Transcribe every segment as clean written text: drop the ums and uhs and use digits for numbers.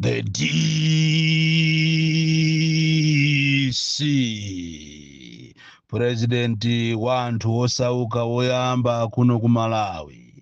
The DC President wanthu osauka woyamba kuno ku Malawi.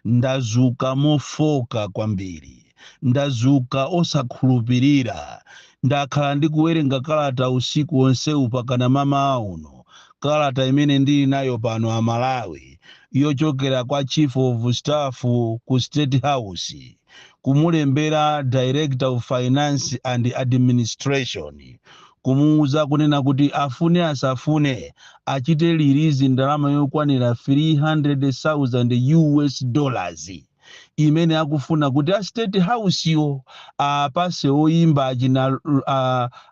Ndazuka mofoka kwambiri, ndazuka osakhulupirira, ndakhala ndikuwerenga kalata usiku wonsewu pakana mama uno, kalata imene ndili nayo pano a Malawi yochokera kwa Chief of Staff ku State House kumulembera Director of Finance and Administration kumuuza kunena kuti afune asafune achite release ndalama yokwanira 300,000 US dollars imene akufuna kuti a State House yo apase oyimba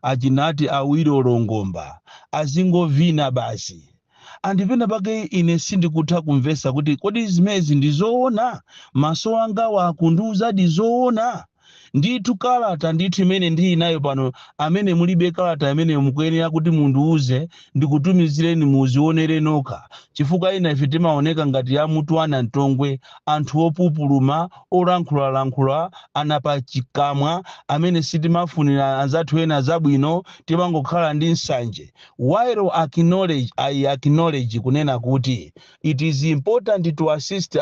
achinati awiri olongomba azingovina basi. Andipena pake ine sindikutha kumvesa kuti kodi zimezi ndizoona, maso anga wakunduza ndizoona. Ndithu kalata ndithu imene ndili nayo pano, amene mulibe kalata amene mukuyenera kuti mundiuze ndikutumizireni muzionere nokha, chifukwa ina ife timaoneka ngati ya mutu ana mtongwe, anthu opupuluma olankhulalankhula anapachikamwa amene sitimafunira anzathu ena zabwino, timangokhala ndi nsanje. While I acknowledge kunena kuti it is important to assist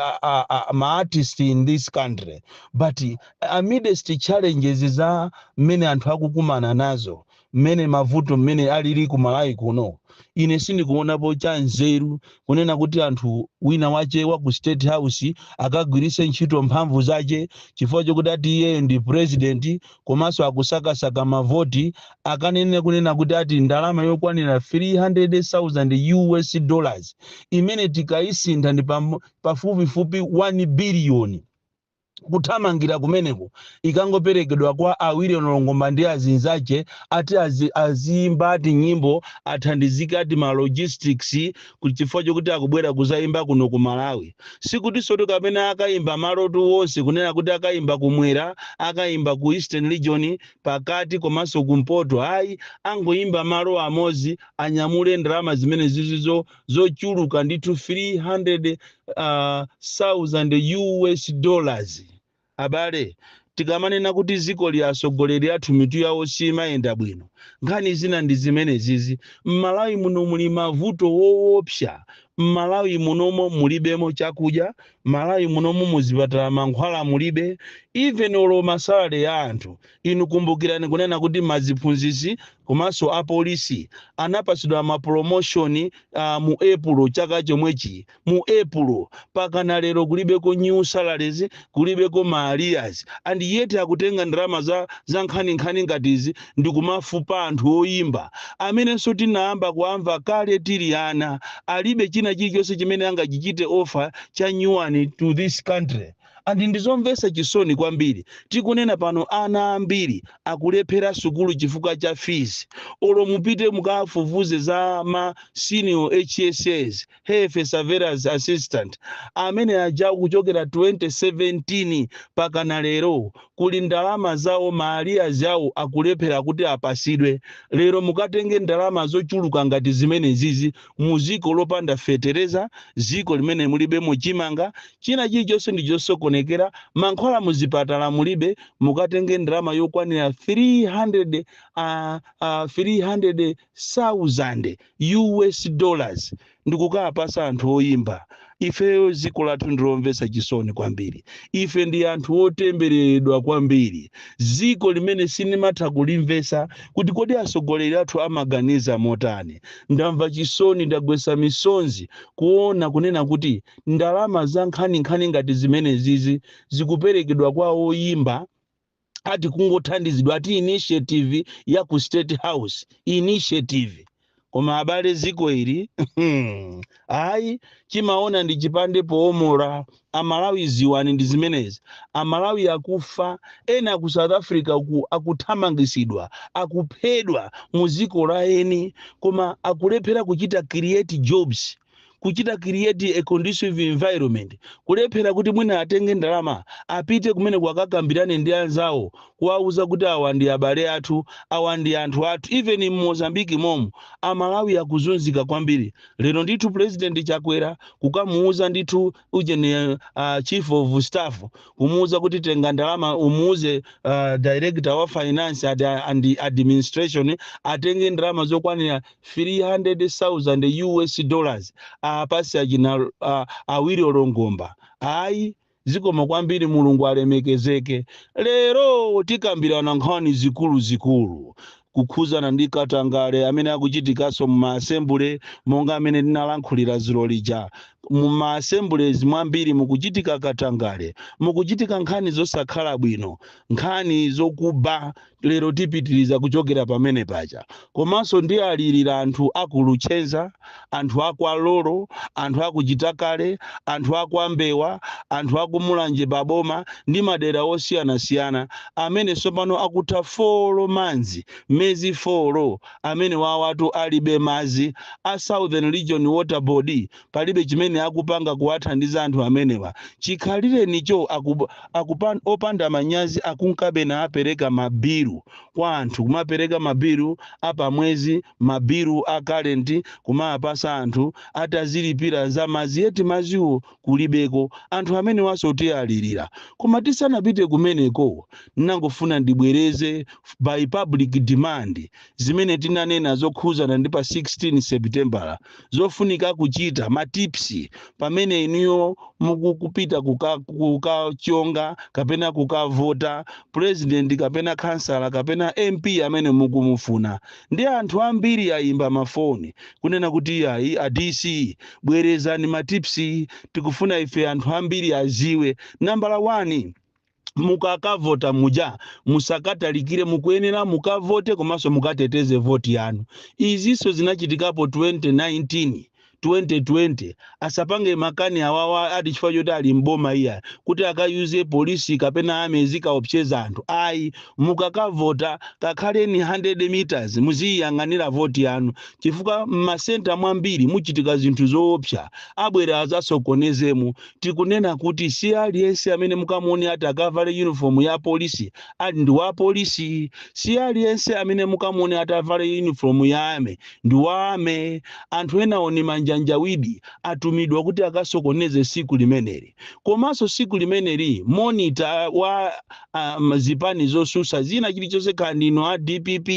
my artists in this country, but amidst challenges za mmene anthu akukumana nazo, mmene mavuto mmene alili ku Malawi kuno, ine sindikuonapo cha nzeru kunena kuti anthu wina wache wa ku State House akagwirise ntchito mphamvu zache chifukwa chokuti ati iye ndi president komanso akusakasaka mavoti, akanene kunena kuti ati ndalama yokwanira 300,000 US dollars imene tikayisintha ndi pafupifupi 1 billion kuthamangira kumeneko ikangoperekedwa kwa awiri olongomba ndi azinzache ati azimba ati nyimbo athandizike ati ma logistics kuchifukwa chokuti akubwera kuzayimba kuno ku Malawi. Sikuti soto kapena akayimba malotu wonse kunena kuti akayimba kumwera, akayimba ku Eastern Region, pakati komanso kumpoto, ayi angoyimba malo amozi anyamule ndalama zimene zizizo zochuluka ndithu 300,000 US dollars. Abale, tikamanena kuti ziko lyasogoleri athu mitu yawo simayenda bwino, nkhani zina ndi zimene zizi. M'Malawi muno muli mavuto woopsa, M'Malawi munomo mulibemo chakudya, Malawi munomo muzipatala mankhwala mulibe, even olo masalale ya anthu. Inu kumbukirani kunena kuti maziphunzisi komanso apolisi anapasidwa ma promotion mu April chaka chomwechi, mu April pakana lero kulibeko new salaries, kulibeko ma arrears, and yet akutenga ndalama za nkhani ngatizi ndi kumafupa anthu oyimba amene so tinayamba kuamva kale tili ana, alibe china chilichonse chimene angachichite offer cha nyuwani to this country. Andi ndizomvesa chisoni kwambiri, tikunena pano ana ambiri akulephera sukulu chifukwa cha fees. Olo mupite mukafufuze za ma senior HSS, Health Surveillance Assistant, amene aja kuchokera 2017 pakana lero kuli ndalama zawo maalia zawo akulephera kuti apasidwe. Lero mukatenge ndalama zochuluka ngati zimene zizi muziko lopanda fetereza, ziko limene mulibe mochimanga, china chilichonse ndichosokonekera, mankhwala muzipatala mulibe, mukatenge ndalama yokwanira 300,000 US dollars ndikukapasa anthu oyimba. Ifeyo ziko lathu ndilomvesa chisoni kwambiri, ife ndi anthu otembereredwa kwambiri, ziko limene sinimatha kulimvesa kuti kodi asogoleri athu amaganiza motani. Ndamva chisoni, ndagwesa misonzi kuona kunena kuti ndalama za nkhani ngati zimene zizi zikuperekedwa kwa oyimba ati kungothandizidwa ati initiative ya ku State House initiative. Koma abale ziko ili ayi chimaona ndi chipande poomora. Amalawi ziwani ndi zimenezi, Amalawi akufa, ena ku South Africa akuthamangisidwa, akuphedwa muziko la eni, koma akulephera kuchita create jobs kuchita create a conducive environment, kulephera kuti mwina atenge ndalama apite kumene kwakakambirane ndi anzawo kuwauza kuti awa ndi abale athu, awa ndi anthu athu. Even in Mozambique momo amalawi akuzunzika kwambiri. Lero ndithu president Chakwera kukamuuza ndithu ujene chief of staff kumuuza kuti tenga ndalama umuuze director wa finance and administration atenge ndalama zokwanira 300,000 US dollars apasi ajina awiri olongomba. Ayi zikoma kwambiri, mulungu alemekezeke. Lero tikambirana nkhani zikulu kukhuzana ndi Katangale amene akuchitikaso mu maasembule monga amene ndinalankhulira zilo lija. Mu maassemblies mwambiri mukuchitika Katangale, mukuchitika nkhani zosakhala bwino, nkhani zokuba. Lero tipitiriza kuchokera pamene paja. Komanso ndi alirira anthu akuluchenza, anthu akwalolo, anthu akuchitakale, anthu akwambewa, anthu akumulanje baboma ndi madera osiyanasiyana amene sopano akutha folo manzi mezi folo amene wawatu alibe mazi a Southern Region Water Board palibe chimene akupanga kuwathandiza anthu amenewa. Chikhalire nicho opanda manyazi akunkabe na apereka mabiru kwa anthu, kumapereka mabiru apa mwezi, mabiru a current kumapasa anthu atazilipira za mazi eti maziwo kulibeko. Anthu amene wasoti alirira. Koma tisanapite kumeneko nangofuna ndibwereze by public demand zimene tinanena zokhuzana ndi pa 16 September zofunika kuchita matipsi pamene inuyo mukupita kukachonga kapena kukavota president kapena kansala kapena MP amene mukumufuna. Ndi anthu ambiri ayimba mafoni kunena kuti ayi DC bwerezani matipsi tikufuna ife anthu ambiri aziwe. Number 1, mukakavota muja musakatalikire, mukuyenera mukavote komanso mukateteze voti yanu. Iziso zinachitikapo 2019 2020 asapange makani awawa ati chifukwa choti ali mboma iya kuti akayuze polisi kapena amezi kaopseza anthu. Ayi, mukakavota kakhale ni 100 meters muziyang'anira voti yanu chifukwa m'masenta mwambiri muchitika zinthu zoopsa abwera azasokonezemu. Tikunena kuti si aliyense amene mukamuone ati akavale uniform ya polisi ali ndi wa polisi, si aliyense amene mukamuone ati avale uniform ya ame ndi wa ame. Anthu ena oni manjanjawidi atumidwa kuti akasokoneze siku limeneli. Komanso siku limeneli monitor wa zipani zosusa zina chilichonse kandino a DPP,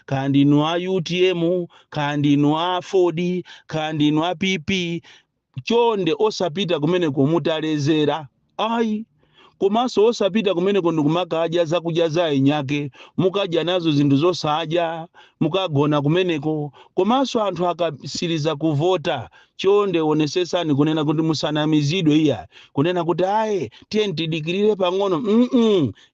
kandino a UTM, kandino a Ford, kandino a PP, chonde osapita kumene kumutalezera. Ayi, komanso osapita kumene ndikumakaja zakudya za inyake mukadya nazo zinthu zosadya mukagona kumeneko. Komanso anthu akasiriza kuvota chonde onesesani kunena kuti musanamizidwe iya kunena kuti aye tiye tidikirire pang'ono.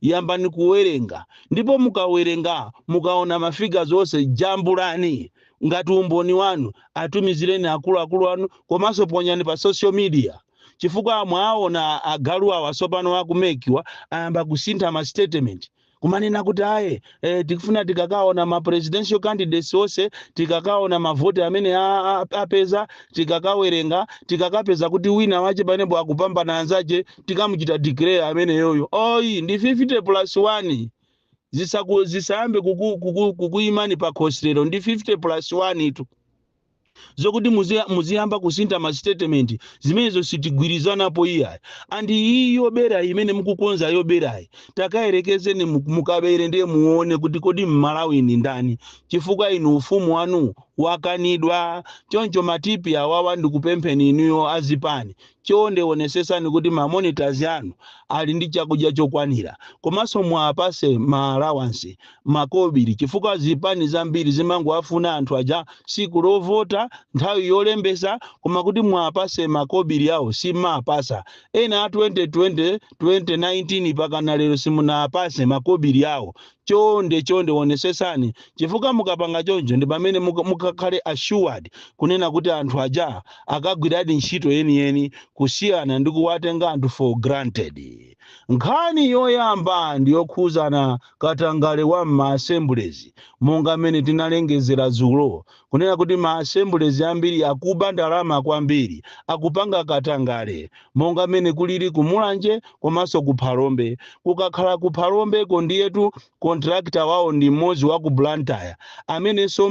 Yambani kuwerenga, ndipo mukawerenga mukaona mafiga zonse jambulani ngati umboni wanu atumizireni akuluakulu anu komanso ponyani pa social media. Chifukwa mwaona agalu awasopano wakumekiwa ayamba kusintha ma statement kumanena kuti aye tikufuna tikakaona ma presidential candidates ose tikakaona mavoti amene apeza tikakawerenga tikakapeza kuti wina wache panepo akupambana anzache tikamuchita declare amene yoyo. Oyi ndi 50+1 zisayambe kukuimani pa khosirero ndi 50+1 itu zokuti muziyamba kusintha ma statement zimenezo sitigwirizanapo iya. Andi iyo bera imene mukukonza yo berayi takayerekezeni mukabere ndiye muone kuti kodi Malawi ni ndani chifukwa inu ufumu wanu wakanidwa. Choncho matipi awawa ndikupempheni inuyo azipani chonde onesesani kuti ma monitors yanu ali ndi chakudya chokwanira komanso mwapase ma allowance makobiri chifukwa zipani zambiri zimango afuna anthu aja siku lovota nthawi yolembesa koma kuti mwapase makobiri yawo simapasa. Ena 2020 2019 pakana lero simunapase makobiri yawo. Chonde onesesani chifukwa mukapanga chonjo ndi pamene mukakhale assured kunena kuti anthu aja akagwiradi ntchito yeniyeni kusiyana ndi kuwatenga anthu for granted. nkhani yoyamba ndiyokhuzana katangale wa m'maassemblies monga mmene tinalengezera dzulo kunena kuti maassemblies ambiri akuba ndalama kwambiri akupanga katangale monga mmene kulili kumulanje komanso kuphalombe kukakhala kuphalombeko ndiyetu contractor wawo ndi mmodzi wa ku Blantyre amenenso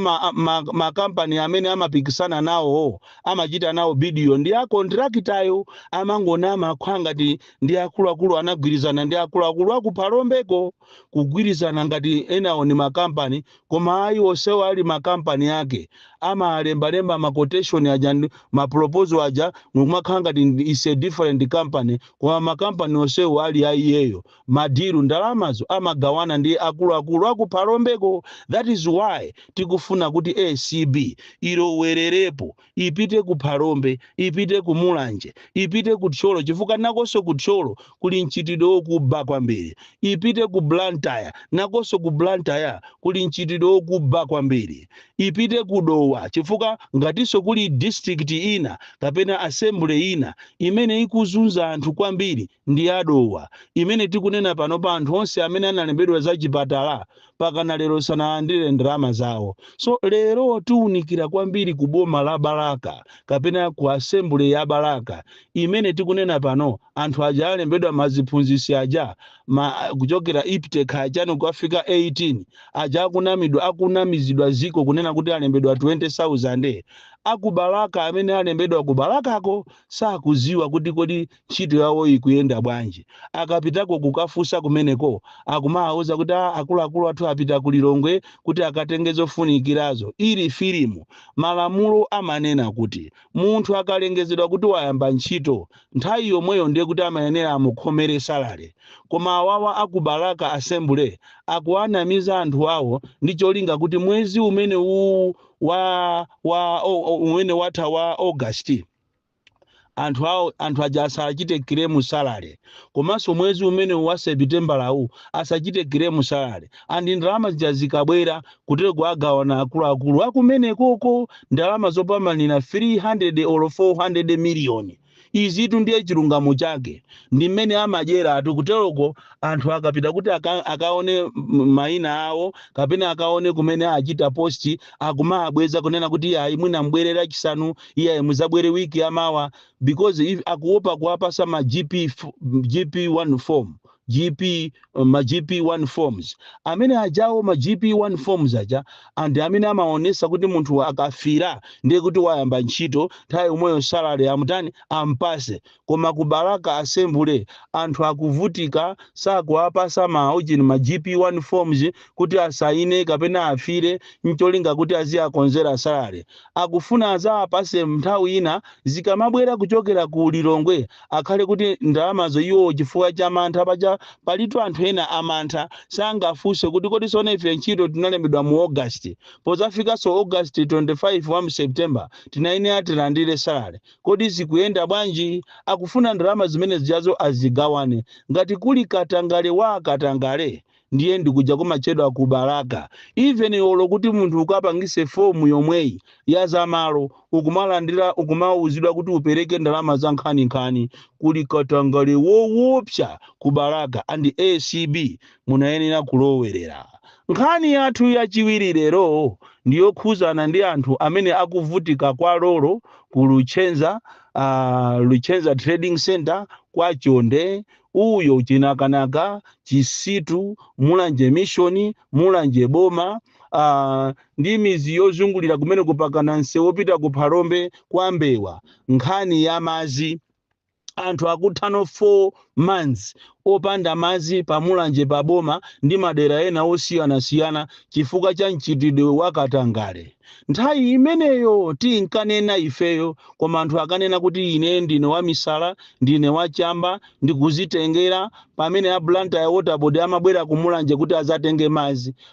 makampani amene amapikisana nawo amachita nawo bidiyo ndi a contractayo amangonama akhwa ngati ndi akuluakulu anagwirizana ndi akuluakulu akuphalombeko kugwirizana ngati enawo ni makampani koma ayi onsewo ali makampani ake amalembalemba ma quotation aja ma proposal aja ngumakhala ngati is a different company koma makampani onsewo ali aiyeyo madiru ndalamazo amagawana ndi akuluakulu akuphalombeko. That is why tikufuna kuti ACB ilowererepo ipite kuphalombe ipite kumulanje ipite kutcholo chifukwa nakonso kutcholo kuli mchitidwe wokuba kwambiri ipite ku Blantyre nakonso ku Blantyre kuli mchitidwe wokuba kwambiri ipite kudowa chifukwa ngatinso kuli district ina kapena assembly ina imene ikuzunza anthu kwambiri ndi adowa imene tikunena pano pa anthu onse amene analembedwa za chipatala pakana lero sanalandire ndalama zawo. So lero tiunikira kwambiri ku boma la Balaka kapena ku assembly ya Balaka imene tikunena pano anthu aja alembedwa maziphunzisi aja kuchokera iptek ajano kufika 18 aja akunamizidwa ziko kunena kuti alembedwa 20,000 akubalaka amene alembedwa kubalakako sakuziwa kuti kodi ntchito yawo ikuyenda bwanji akapitako kukafusa kumeneko akumawuza kuti akuluakulu athu apita kulilongwe kuti akatenge zofunikirazo. Ili filimu malamulo amanena kuti munthu akalengezedwa kuti wayamba ntchito nthawi yomweyo ndiye kuti amayenera amukhomere salale koma awawa akubalaka assembly akuanamiza anthu awo ndi cholinga kuti mwezi umene umene watha wa August anthu aja asachite kiremu salale komanso mwezi umene wa September asachite kiremu salale andi ndalama zikabwera kuti kuagawana akuluakulu akumenekoko ndalama zopamanira 300 or 400 million. Izitu ndiye chilungamo chake ndi mmene amajera atu kuteroko anthu akapita kuti akaone maina awo kapena akaone kumene achita posti akumabweza kunena kuti ayi mwina mbwerera chisanu iye muzabwere wiki amawa because if akuopa kuwapasa ma GP1 form ma GP1 forms amene ajawo ma GP1 forms aja andi amene amaonesa kuti munthu akafira ndiye kuti wayamba ntchito nthawi umweyo salary amutani ampase koma kubalaka assembly anthu akuvutika sakuwapasa ma GP1 forms kuti asaine kapena afire ncholinga kuti aziakonzera salary akufuna azapase nthawi ina zikamabwera kuchokera ku Lilongwe akhale kuti ndalamazo iwo chifukwa cha mantha paja palitu anthu ena amantha sangafunse kuti kodi sona ife ntchito tinalembedwa mu August pozafika so August 25 wa September tinaine atilandire salary kodi zikuyenda bwanji akufuna ndalama zimene zijazo azigawane ngati kuli katangale wa katangale ndiye ndikuja kumachedwa kubalaka even olo kuti munthu ukapangise fomu yomweyi ya zamalo ukumalandira ukumawuzidwa kuti upereke ndalama za nkhani kuli katangale woopsa kubalaka andi ACB munayenera kulowerera. Nkhani yathu yachiwiri lero ndiyokhuzana ndi anthu amene akuvutika kwa lolo ku Luchenza Trading Center kwa Chonde uyo chinakanaka chisitu mulanje mission mulanje boma ndi mizi yozungulira kumene kupakana nsewu pita kuphalombe kwa Mbewa. Nkhani ya mazi anthu akuthano 4 months opanda mazi pamulanje paboma ndi madera ena osiyana chifukwa cha mchitidwe wa katangale. Nthawi imeneyo tinkanena ifeyo koma anthu akanena kuti ine ndine wa misala ndine wa chamba ndikuzitengera pamene a Blantyre Water Board amabwera kumulanje kuti azatenge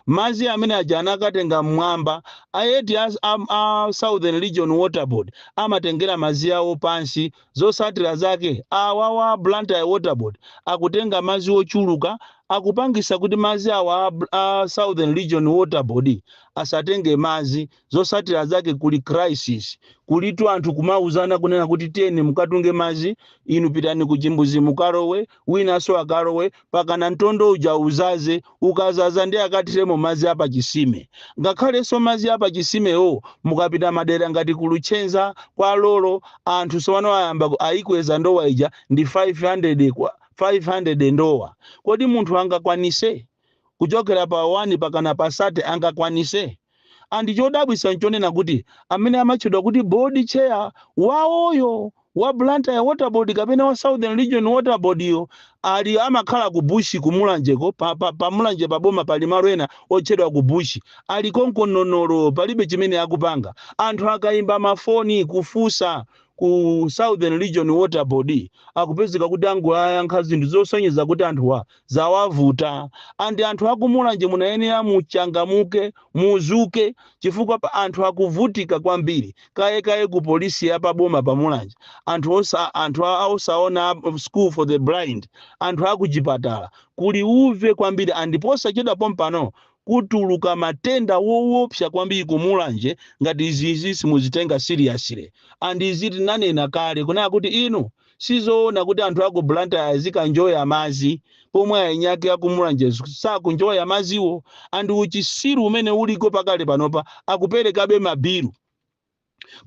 mazi amene aja anakatenga mmwamba ayeti a Southern Region Water Board amatengera mazi yawo pansi zosatira zake awawa Blantyre Water Board akutenga mazi ochuluka akupangisa kuti mazi awa a Southern Region Water Board asatenge mazi, zosatira zake kuli crisis, kulitu anthu kumauzana kunena kuti tiyeni mukatunge mazi, inu pitani ku Chimbuzi mukarowe, winaso akarowe, pakana mtondo uja uzaze, ukazaza ndi akatiremo mazi apa chisime. Ngakhalenso mazi apa chisimewo mukapita madera ngati kulutchenza kwa Lolo, anthu sowano ayamba ayikweza ndowa ija ndi 500 ndowa. Kodi munthu angakwanise kuchokera pa 1 pakana pa sate angakwanise? Andi chodabwisa nchonena kuti amene amatchedwa kuti board chair wawoyo wa Blantyre Water Board kapena wa Southern Region Water Board yo ali amakhala ku bushi kumulanjeko pa mulanje pa boma pali malo ena otchedwa ku bushi, ali konkononolo palibe chimene akupanga. Anthu akayimba mafoni kufusa ku Southern Region Water Board akupezeka kuti angoyankha zinthu zosonyeza kuti anthuwa zawavuta. Andi anthu akumulanje munayenera muchangamuke muzuke chifukwa pa anthu akuvutika kwambiri. Kaye ku polisi ya paboma pamulanje, anthu osaona school for the blind, anthu akuchipatala kuli uve kwambiri. Andiposa cheda pompano kutuluka matenda woopsa kwambiri kumulanje ngati izi simuzitenga seriously. Andi izi tinanena kale kunena kuti inu sizoona kuti anthu aku Blantyre azikanjoya mazi pomwe ainyake akumulanje sakunjoya maziwo. Andi uchisiru umene uliko pakale panopa akuperekabe mabiru.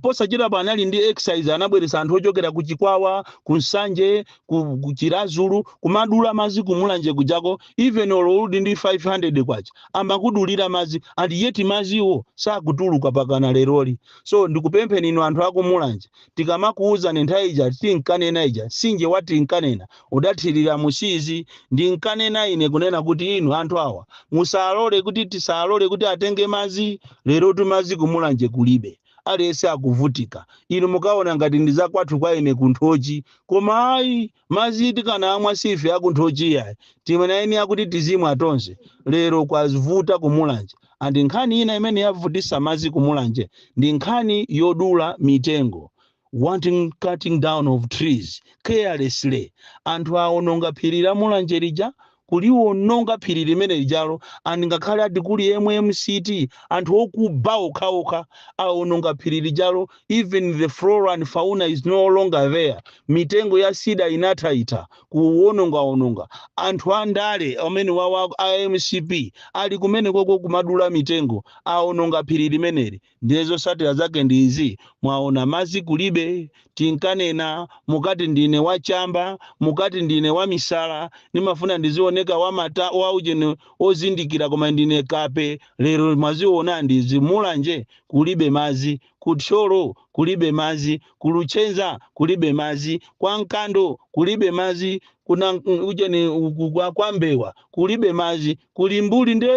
Posachita panali ndi excise anabweresa anthu ochokera ku Chikwawa, ku Nsanje, ku Chirazulu kumadula mazi kumulanje kujako, even uli ndi 500 kwacha amakudulira mazi, andi yeti maziwo sakutuluka pakana leroli. So ndikupempheni inu anthu akumulanje, tikamakuuza nthawi ija tinkanena ija sinje wati nkanena udathirira musizi ndi nkanena ine kunena kuti inu anthu awa musalole kuti tisalole kuti atenge mazi lero tumazi kumulanje kulibe. Alese akuvutika. Inu mukaona ngati ndiza kwathu kwa ine kunthochi, koma ayi mazi tikana amwa sife akunthochi yayi timenaeni akuti tizimwa tonse lero kwazivuta kumulanje. Andi nkhani ina imene yavutisa mazi kumulanje ndi nkhani yodula mitengo, wanting cutting down of trees carelessly. Anthu aononga phiri la mulanje lija kuliwononga phiri limene lijalo, andingakhale ati kuli MMCT anthu okuba okhaokha aononga phiri lijalo. Even the flora and fauna is no longer there. Mitengo ya sida inathaitha kuononga anthu andale amene wawa IMCP ali kumene koko kumadula mitengo aononga phiri limeneli. Ndizo satira zake ndi izi, mwaona mazi kulibe, tinkanena mukati ndine wachamba, mukati ndine wa misala, nimafuna ndizioneka wamata waujene ozindikira koma ndine kape. Lero maziona ndizi mulanje kulibe mazi, kutsholo kulibe mazi, kulutchenza kulibe mazi, kwa Nkando kulibe mazi, kuna ujene kwa Mbewa kulibe mazi, kulimbuli nde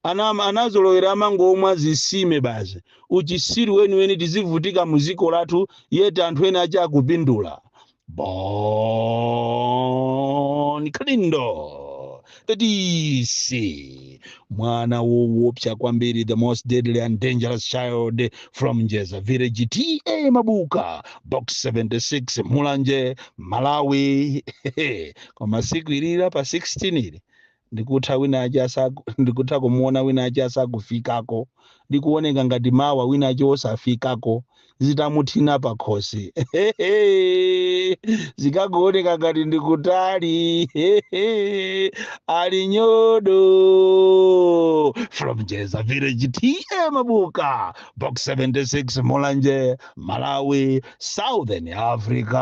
anazolowera amangomwa zisime bazi. Uchisiru weni tizivutika muziko latu yete anthu ena acha kupindula. Boni Kalindo Tadisi mwana woopsa kwambiri, the most deadly and dangerous child from Njeza Village, TA Mabuka, box 76, Mulanje, Malawi. Kwa masiku ilira pa 16 ili ndikuta wina aja ndikuta kumuona wina aja sakufikako, ndikuoneka ngati mawa wina aja osafikako zitamuthina pa khosi. Zikakuoneka ngati ndikutali. Ali nyodo from Njeza Village, TA Mabuka, box 76, Mulanje, Malawi, Southern Africa.